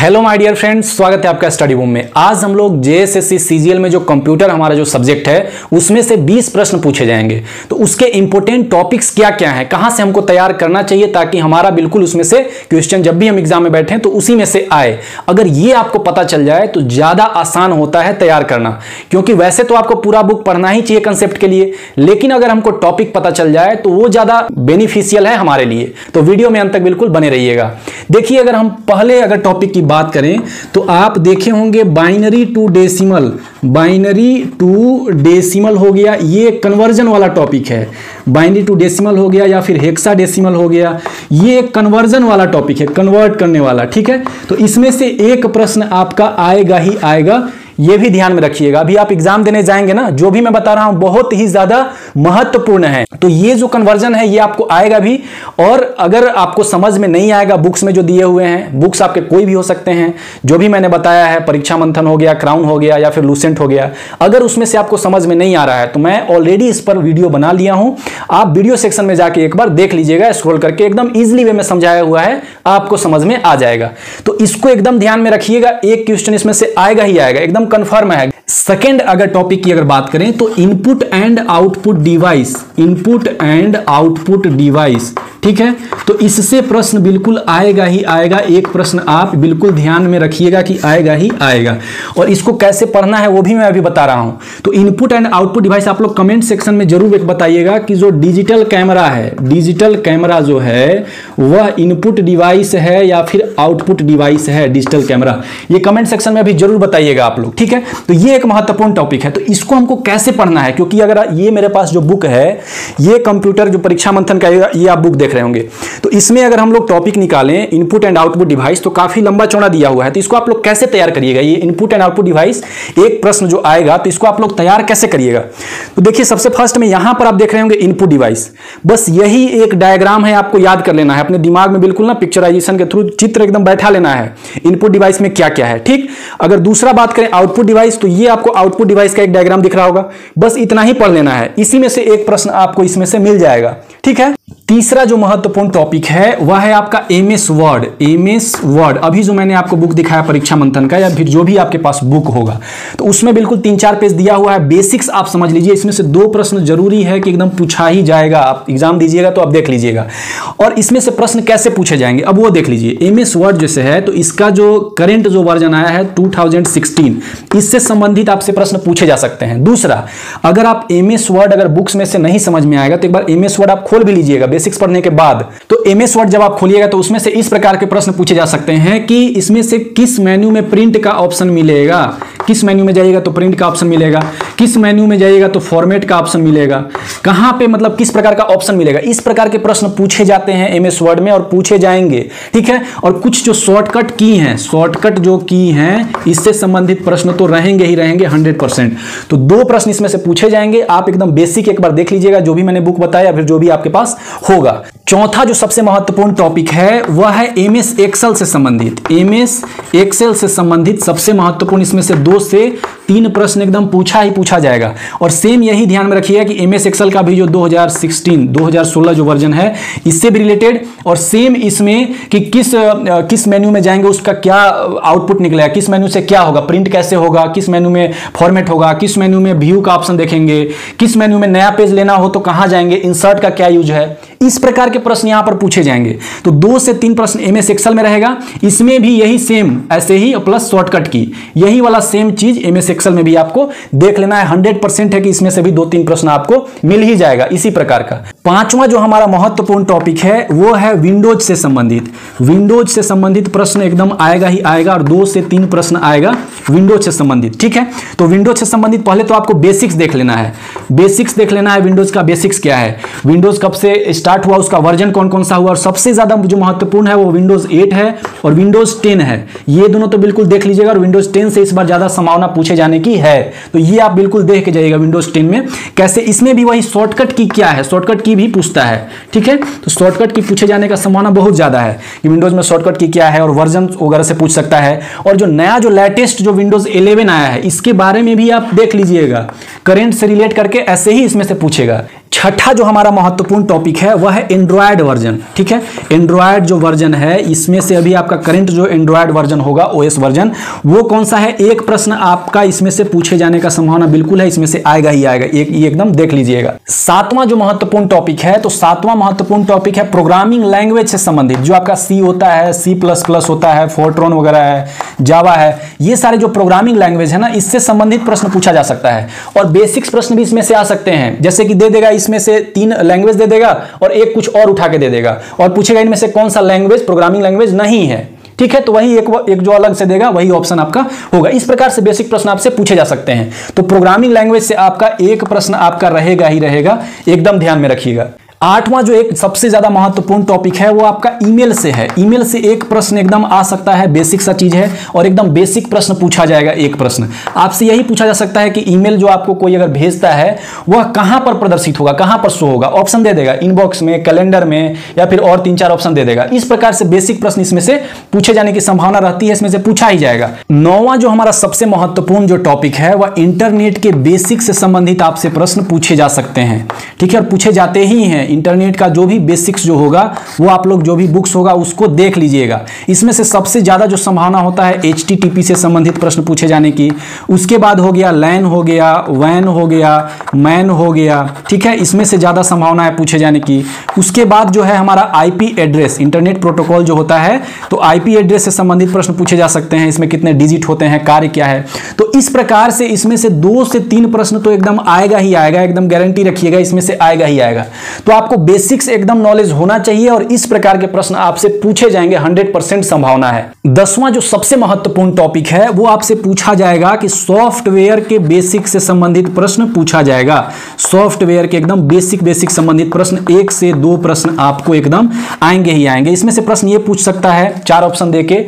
Hello my dear friends, स्वागत है आपका स्टडी बूम में। आज हम लोग जेएसएससी सीजीएल में जो कंप्यूटर हमारा जो सब्जेक्ट है उसमें से 20 प्रश्न पूछे जाएंगे। तो उसके इंपॉर्टेंट टॉपिक्स क्या क्या हैं, कहां से हमको तैयार करना चाहिए ताकि हमारा बिल्कुल उसमें से क्वेश्चन जब भी हम एग्जाम में बैठे तो उसी में से आए। अगर ये आपको पता चल जाए तो ज्यादा आसान होता है तैयार करना, क्योंकि वैसे तो आपको पूरा बुक पढ़ना ही चाहिए कंसेप्ट के लिए, लेकिन अगर हमको टॉपिक पता चल जाए तो वो ज्यादा बेनिफिशियल है हमारे लिए। तो वीडियो में अंत तक बिल्कुल बने रहिएगा। देखिए, अगर हम पहले अगर टॉपिक की बात करें तो आप देखे होंगे बाइनरी टू डेसिमल हो गया, ये कन्वर्जन वाला टॉपिक है। बाइनरी टू डेसिमल हो गया या फिर हेक्साडेसिमल हो गया, ये कन्वर्जन वाला टॉपिक है, कन्वर्ट करने वाला। ठीक है, तो इसमें से एक प्रश्न आपका आएगा ही आएगा, ये भी ध्यान में रखिएगा। अभी आप एग्जाम देने जाएंगे ना, जो भी मैं बता रहा हूं बहुत ही ज्यादा महत्वपूर्ण है। तो ये जो कन्वर्जन है ये आपको आएगा भी, और अगर आपको समझ में नहीं आएगा बुक्स में जो दिए हुए हैं, बुक्स आपके कोई भी हो सकते हैं, जो भी मैंने बताया है, परीक्षा मंथन हो गया, क्राउन हो गया या फिर लूसेंट हो गया, अगर उसमें से आपको समझ में नहीं आ रहा है तो मैं ऑलरेडी इस पर वीडियो बना लिया हूं। आप वीडियो सेक्शन में जाके एक बार देख लीजिएगा, स्क्रॉल करके एकदम इजिली वे में समझाया हुआ है, आपको समझ में आ जाएगा। तो इसको एकदम ध्यान में रखिएगा, एक क्वेश्चन इसमें से आएगा ही आएगा, एकदम कंफर्म है। सेकेंड अगर टॉपिक की अगर बात करें तो इनपुट एंड आउटपुट डिवाइस, ठीक है, तो इससे प्रश्न बिल्कुल आएगा ही आएगा। एक प्रश्न आप बिल्कुल ध्यान में रखिएगा कि आएगा ही आएगा, और इसको कैसे पढ़ना है वो भी मैं अभी बता रहा हूं। तो इनपुट एंड आउटपुट डिवाइस आप लोग कमेंट सेक्शन में जरूर एक बताइएगा कि जो डिजिटल कैमरा है, डिजिटल कैमरा जो है वह इनपुट डिवाइस है या फिर आउटपुट डिवाइस है, डिजिटल कैमरा। ये कमेंट सेक्शन में अभी जरूर बताइएगा आप लोग, ठीक है। तो ये एक महत्वपूर्ण टॉपिक है, तो इसको हमको कैसे पढ़ना है, क्योंकि अगर ये मेरे पास जो बुक है, ये कंप्यूटर जो परीक्षा मंथन का ये आप बुक देख रहे होंगे, तो इसमें अगर हम लोग टॉपिक निकालें इनपुट एंड आउटपुट डिवाइस तो काफी लंबा चौड़ा दिया हुआ है। तो इसको आप लोग कैसे तैयार करिएगा, ये इनपुट एंड आउटपुट डिवाइस एक प्रश्न जो आएगा तो इसको आप लोग तैयार कैसे करिएगा। तो देखिए, सबसे फर्स्ट में यहां पर आप देख रहे होंगे इनपुट डिवाइस, बस यही एक डायग्राम है, आपको याद कर लेना है अपने दिमाग में, बिल्कुल ना पिक्चराइजेशन के थ्रू चित्र एकदम बैठा लेना है इनपुट डिवाइस में क्या क्या है, ठीक। अगर दूसरा बात करें आउटपुट डिवाइस, तो ये आपको आउटपुट डिवाइस का एक डायग्राम दिख रहा होगा, बस इतना ही पढ़ लेना है, इसी में से एक प्रश्न आपको इसमें से मिल जाएगा, ठीक है। तीसरा जो महत्वपूर्ण टॉपिक है वह है आपका एमएस वर्ड। अभी जो मैंने आपको बुक दिखाया परीक्षा मंथन का, या फिर जो भी आपके पास बुक होगा, तो उसमें बिल्कुल 3-4 पेज दिया हुआ है। बेसिक्स आप समझ लीजिए, इसमें से 2 प्रश्न जरूरी है कि एकदम पूछा ही जाएगा। आप एग्जाम दीजिएगा तो आप देख लीजिएगा, और इसमें से प्रश्न कैसे पूछे जाएंगे अब वो देख लीजिए। एमएस वर्ड जैसे है तो इसका जो करंट जो वर्जन आया है 2016, इससे संबंधित आपसे प्रश्न पूछे जा सकते हैं। दूसरा, अगर आप एमएस वर्ड अगर बुक्स में से नहीं समझ में आएगा तो एक बार एमएस वर्ड आप खोल भी लीजिएगा बेसिक्स पढ़ने के बाद। तो एमएस वर्ड जब आप खोलिएगा तो उसमें से इस प्रकार के प्रश्न पूछे जा सकते हैं कि इसमें से किस मेन्यू में प्रिंट का ऑप्शन मिलेगा, किस मेन्यू में जाइएगा तो प्रिंट का ऑप्शन मिलेगा, किस मेन्यू में जाइएगा तो फॉर्मेट का ऑप्शन मिलेगा, कहां पे मतलब किस प्रकार का ऑप्शन मिलेगा। इस प्रकार के प्रश्न पूछे जाते हैं एमएस वर्ड में और पूछे जाएंगे, ठीक है। और कुछ जो शॉर्टकट की हैं, शॉर्टकट जो की हैं, इससे संबंधित प्रश्न तो रहेंगे ही रहेंगे 100%। तो 2 प्रश्न इसमें से पूछे जाएंगे, आप एकदम बेसिक एक बार देख लीजिएगा, जो भी मैंने बुक बताया फिर जो भी आपके पास होगा। चौथा जो सबसे महत्वपूर्ण टॉपिक है वह है एमएस एक्सेल से संबंधित। एमएस एक्सेल से संबंधित सबसे महत्वपूर्ण, इसमें से 2 से 3 प्रश्न एकदम पूछा ही पूछा जाएगा। और सेम यही ध्यान में रखिएगा कि एमएस एक्सेल का भी जो 2016 जो वर्जन है इससे भी रिलेटेड, और सेम इसमें कि किस मेन्यू में जाएंगे उसका क्या आउटपुट निकलेगा, किस मेन्यू से क्या होगा, प्रिंट कैसे होगा, किस मेन्यू में फॉर्मेट होगा, किस मेन्यू में व्यू का ऑप्शन देखेंगे, किस मेन्यू में नया पेज लेना हो तो कहां जाएंगे, इंसर्ट का क्या यूज है। इस प्रकार के प्रश्न यहां पर पूछे जाएंगे। तो 2 से 3 प्रश्न एमएस एक्सेल में रहेगा, इसमें भी यही सेम ऐसे ही प्लस शॉर्टकट की यही वाला सेम चीज एमएस एक्सेल में भी आपको देख लेना है। 100% है कि इसमें से भी 2-3 प्रश्न आपको मिल ही जाएगा इसी प्रकार का। पांचवा जो हमारा महत्वपूर्ण टॉपिक है वो है विंडोज से संबंधित प्रश्न एकदम आएगा ही आएगा, और 2 से 3 प्रश्न आएगा विंडोज से संबंधित, ठीक है। तो विंडोज से संबंधित पहले तो आपको बेसिक्स देख लेना है, विंडोज का बेसिक्स क्या है, विंडोज कब से स्टार्ट हुआ, उसका वर्जन कौन कौन सा हुआ, और सबसे ज्यादा जो महत्वपूर्ण है वो विंडोज 8 है और विंडोज 10 है। ये दोनों तो बिल्कुल देख लीजिएगा, और विंडोज 10 से इस बार ज्यादा संभावना पूछे जाने की है, तो ये आप बिल्कुल देख के जाइएगा विंडोज 10 में कैसे। इसमें भी वही शॉर्टकट की क्या है, शॉर्टकट की भी पूछता है, ठीक है। तो शॉर्टकट की पूछे जाने का संभावना बहुत ज्यादा है कि विंडोज में शॉर्टकट की क्या है, और वर्जन वगैरह से पूछ सकता है। और जो नया जो लेटेस्ट जो विंडोज 11 आया है इसके बारे में भी आप देख लीजिएगा, करंट से रिलेट करके ऐसे ही इसमें से पूछेगा। छठा जो हमारा महत्वपूर्ण टॉपिक है वह है एंड्रॉयड वर्जन। ठीक है, एंड्रॉयड जो वर्जन है इसमें से अभी आपका करंट जो एंड्रॉयड वर्जन होगा ओएस वर्जन वो कौन सा है, एक प्रश्न आपका इसमें से पूछे जाने का संभावना बिल्कुल है, इसमें से आएगा ही आएगा, ये एकदम देख लीजिएगा। सातवां जो महत्वपूर्ण टॉपिक है, तो सातवां महत्वपूर्ण टॉपिक है प्रोग्रामिंग लैंग्वेज से संबंधित, जो आपका सी होता है, C++ होता है, फोर्ट्रॉन वगैरह है, जावा है, ये सारे जो प्रोग्रामिंग लैंग्वेज है ना इससे संबंधित प्रश्न पूछा जा सकता है। और बेसिक्स प्रश्न भी इसमें से आ सकते हैं, जैसे कि दे देगा इसमें से 3 लैंग्वेज दे देगा और एक कुछ और उठा के दे देगा और पूछेगा इनमें से कौन सा लैंग्वेज प्रोग्रामिंग लैंग्वेज नहीं है। ठीक है, तो वही एक जो अलग से देगा वही ऑप्शन आपका होगा। इस प्रकार से बेसिक प्रश्न आपसे पूछे जा सकते हैं। तो प्रोग्रामिंग लैंग्वेज से आपका एक प्रश्न आपका रहेगा ही रहेगा, एकदम ध्यान में रखिएगा। आठवां जो एक सबसे ज्यादा महत्वपूर्ण टॉपिक है वो आपका ईमेल से है। ईमेल से एक प्रश्न एकदम आ सकता है, बेसिक सा चीज है और एकदम बेसिक प्रश्न पूछा जाएगा। एक प्रश्न आपसे यही पूछा जा सकता है कि ईमेल जो आपको कोई अगर भेजता है वह कहां पर प्रदर्शित होगा, कहां पर शो होगा, ऑप्शन दे देगा, इनबॉक्स में, कैलेंडर में, या फिर और 3-4 ऑप्शन दे देगा। इस प्रकार से बेसिक प्रश्न इसमें से पूछे जाने की संभावना रहती है, इसमें से पूछा ही जाएगा। नौवां जो हमारा सबसे महत्वपूर्ण जो टॉपिक है वह इंटरनेट के बेसिक से संबंधित आपसे प्रश्न पूछे जा सकते हैं। ठीक है, और पूछे जाते ही हैं। इंटरनेट का जो भी बेसिक्स जो होगा वो आप लोग जो भी बुक्स होगा उसको देख लीजिएगा। इसमें से सबसे ज्यादा जो संभावना होता है HTTP से संबंधित प्रश्न पूछे जाने की, उसके बाद हो गया लैन हो गया, वैन हो गया, मैन हो गया। ठीक है, इसमें से ज्यादा संभावना है पूछे जाने की। उसके बाद जो है हमारा IP एड्रेस, इंटरनेट प्रोटोकॉल जो होता है, तो IP एड्रेस से संबंधित प्रश्न पूछे जा सकते हैं। इसमें कितने डिजिट होते हैं, कार्य क्या है। तो इस प्रकार से इसमें से 2 से 3 प्रश्न तो एकदम आएगा ही आएगा, एकदम गारंटी रखिएगा इसमें से आएगा ही आएगा। तो आपको बेसिक्स एकदम नॉलेज होना चाहिए और इस प्रकार के प्रश्न आपसे पूछे जाएंगे, 100% संभावना है। 10वां जो सबसे महत्वपूर्ण टॉपिक है वो आपसे पूछा जाएगा कि सॉफ्टवेयर के बेसिक से संबंधित प्रश्न पूछा जाएगा। सॉफ्टवेयर के एकदम बेसिक संबंधित प्रश्न 1 से 2 प्रश्न आपको एकदम आएंगे ही आएंगे। इसमें से प्रश्न ये पूछ सकता है 4 ऑप्शन देके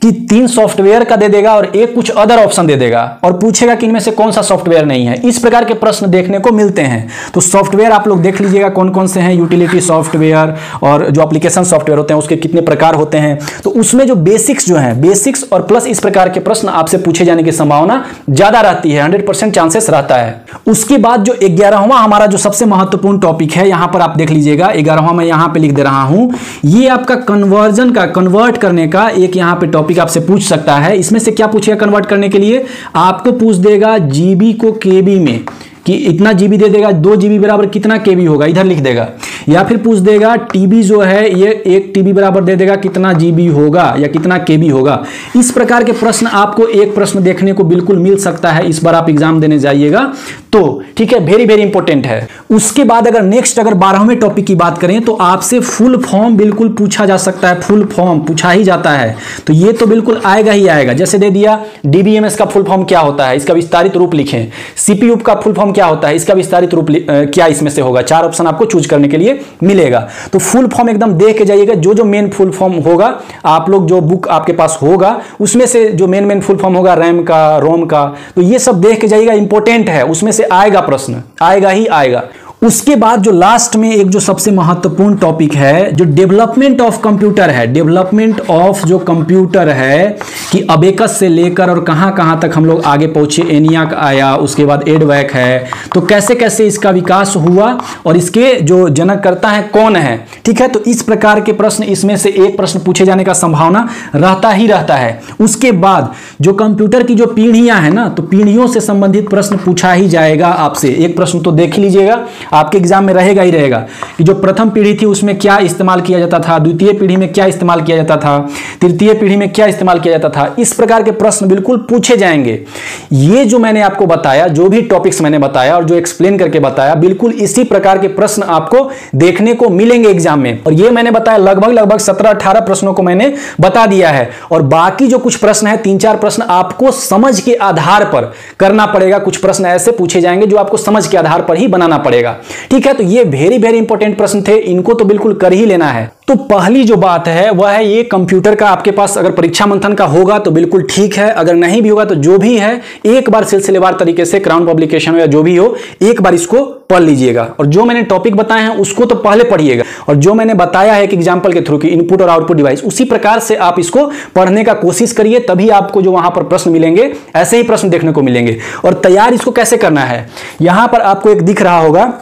कि 3 सॉफ्टवेयर का दे देगा और एक कुछ अदर ऑप्शन दे देगा और पूछेगा कि इनमें से कौन सा सॉफ्टवेयर नहीं है। इस प्रकार के प्रश्न देखने को मिलते हैं। तो सॉफ्टवेयर आप लोग देख लीजिएगा कौन कौन से हैं, यूटिलिटी सॉफ्टवेयर और जो एप्लीकेशन सॉफ्टवेयर होते हैं उसके कितने प्रकार होते हैं। तो उसमें जो बेसिक्स जो है, बेसिक्स और प्लस इस प्रकार के प्रश्न आपसे पूछे जाने की संभावना ज्यादा रहती है, 100% चांसेस रहता है। उसके बाद जो 11वां हमारा जो सबसे महत्वपूर्ण टॉपिक है, यहां पर आप देख लीजिएगा, 11वां मैं यहां पे लिख दे रहा हूं, ये आपका कन्वर्जन का, कन्वर्ट करने का एक यहां पे टॉपिक आपसे पूछ सकता है। इसमें से क्या पूछेगा कन्वर्ट करने के लिए, आपको पूछ देगा जीबी को केबी में, कि इतना जीबी दे देगा, 2 जीबी बराबर कितना केबी होगा, इधर लिख देगा। या फिर पूछ देगा टीबी जो है ये 1 टीबी बराबर दे देगा कितना जीबी होगा या कितना केबी होगा। इस प्रकार के प्रश्न आपको एक प्रश्न देखने को बिल्कुल मिल सकता है इस बार आप एग्जाम देने जाइएगा तो। ठीक है, वेरी इंपॉर्टेंट है। उसके बाद अगर नेक्स्ट अगर 12वें टॉपिक की बात करें तो आपसे फुल फॉर्म बिल्कुल पूछा जा सकता है, फुल फॉर्म पूछा ही जाता है। तो ये तो बिल्कुल आएगा ही आएगा। जैसे दे दिया DBMS का फुल फॉर्म क्या होता है, इसका विस्तारित रूप लिखें। CPU का फुल फॉर्म क्या होता है, इसका विस्तारित रूप क्या इसमें से होगा। 4 ऑप्शन आपको चूज करने के लिए मिलेगा। तो फुल फॉर्म एकदम देख के जाइएगा, जो मेन फुल फॉर्म होगा आप लोग जो बुक आपके पास होगा उसमें से जो मेन फुल फॉर्म होगा, रैम का, रोम का, तो ये सब देख के जाइएगा, इंपॉर्टेंट है। उसमें से आएगा प्रश्न, आएगा ही आएगा। उसके बाद जो लास्ट में एक जो सबसे महत्वपूर्ण टॉपिक है, जो डेवलपमेंट ऑफ कंप्यूटर है, डेवलपमेंट ऑफ जो कंप्यूटर है कि अबेकस से लेकर और कहां कहां तक हम लोग आगे पहुंचे, एनियाक आया, उसके बाद एडवैक है, तो कैसे कैसे इसका विकास हुआ और इसके जो जनककर्ता है कौन है। ठीक है, तो इस प्रकार के प्रश्न इसमें से एक प्रश्न पूछे जाने का संभावना रहता ही रहता है। उसके बाद जो कंप्यूटर की जो पीढ़ियां हैं ना, तो पीढ़ियों से संबंधित प्रश्न पूछा ही जाएगा आपसे। एक प्रश्न तो देख लीजिएगा, आपके एग्जाम में रहेगा ही रहेगा कि जो प्रथम पीढ़ी थी उसमें क्या इस्तेमाल किया जाता था, द्वितीय पीढ़ी में क्या इस्तेमाल किया जाता था, तृतीय पीढ़ी में क्या इस्तेमाल किया जाता था। इस प्रकार के प्रश्न बिल्कुल पूछे जाएंगे। ये जो मैंने आपको बताया, जो भी टॉपिक्स मैंने बताया और जो एक्सप्लेन करके बताया, बिल्कुल इसी प्रकार के प्रश्न आपको देखने को मिलेंगे एग्जाम में। और ये मैंने बताया लगभग 17-18 प्रश्नों को मैंने बता दिया है और बाकी जो कुछ प्रश्न है, 3-4 प्रश्न आपको समझ के आधार पर करना पड़ेगा। कुछ प्रश्न ऐसे पूछे जाएंगे जो आपको समझ के आधार पर ही बनाना पड़ेगा। ठीक है, तो ये वेरी इंपॉर्टेंट प्रश्न थे, इनको तो बिल्कुल कर ही लेना है। तो पहली जो बात है वह है ये कंप्यूटर का आपके पास अगर परीक्षा मंथन का होगा तो बिल्कुल ठीक है, अगर नहीं भी होगा तो जो भी है एक बार सिलसिलेवार तरीके से क्राउन पब्लिकेशन या जो भी हो एक बार इसको पढ़ लीजिएगा। और जो मैंने टॉपिक बताए हैं उसको तो पहले पढ़िएगा और जो मैंने बताया है कि एग्जाम्पल के थ्रू की इनपुट और आउटपुट डिवाइस, उसी प्रकार से आप इसको पढ़ने का कोशिश करिए, तभी आपको जो वहां पर प्रश्न मिलेंगे ऐसे ही प्रश्न देखने को मिलेंगे। और तैयार इसको कैसे करना है, यहां पर आपको एक दिख रहा होगा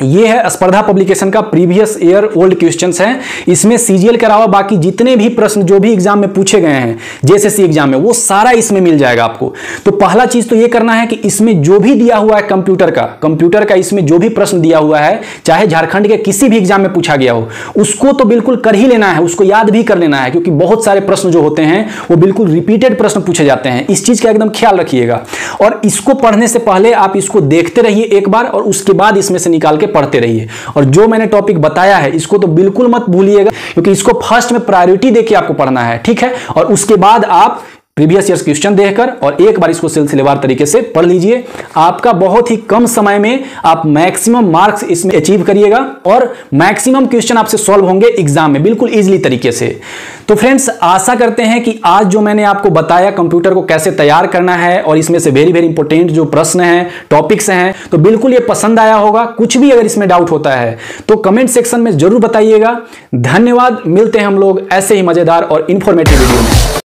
ये है स्पर्धा पब्लिकेशन का प्रीवियस ईयर ओल्ड क्वेश्चंस हैं। इसमें सीजीएल के अलावा बाकी जितने भी प्रश्न जो भी एग्जाम में पूछे गए हैं जेएसएससी एग्जाम में, वो सारा इसमें मिल जाएगा आपको। तो पहला चीज तो ये करना है कि इसमें जो भी दिया हुआ है कंप्यूटर का इसमें जो भी प्रश्न दिया हुआ है, चाहे झारखंड के किसी भी एग्जाम में पूछा गया हो, उसको तो बिल्कुल कर ही लेना है, उसको याद भी कर लेना है, क्योंकि बहुत सारे प्रश्न जो होते हैं वो बिल्कुल रिपीटेड प्रश्न पूछे जाते हैं। इस चीज का एकदम ख्याल रखिएगा। और इसको पढ़ने से पहले आप इसको देखते रहिए एक बार, और उसके बाद इसमें से निकाल के पढ़ते रहिए। और जो मैंने टॉपिक बताया है इसको तो बिल्कुल मत भूलिएगा, क्योंकि इसको फर्स्ट में प्रायोरिटी देके आपको पढ़ना है, ठीक है। और उसके बाद आप प्रीवियस ईयर्स क्वेश्चन देखकर और एक बार इसको सिलसिलेवार तरीके से पढ़ लीजिए। आपका बहुत ही कम समय में आप मैक्सिमम मार्क्स इसमें अचीव करिएगा और मैक्सिमम क्वेश्चन आपसे सॉल्व होंगे एग्जाम में बिल्कुल इजीली तरीके से। तो फ्रेंड्स, आशा करते हैं कि आज जो मैंने आपको बताया कंप्यूटर को कैसे तैयार करना है और इसमें से वेरी वेरी इंपॉर्टेंट जो प्रश्न हैं, टॉपिक्स हैं, तो बिल्कुल ये पसंद आया होगा। कुछ भी अगर इसमें डाउट होता है तो कमेंट सेक्शन में जरूर बताइएगा। धन्यवाद। मिलते हैं हम लोग ऐसे ही मजेदार और इंफॉर्मेटिव वीडियो में।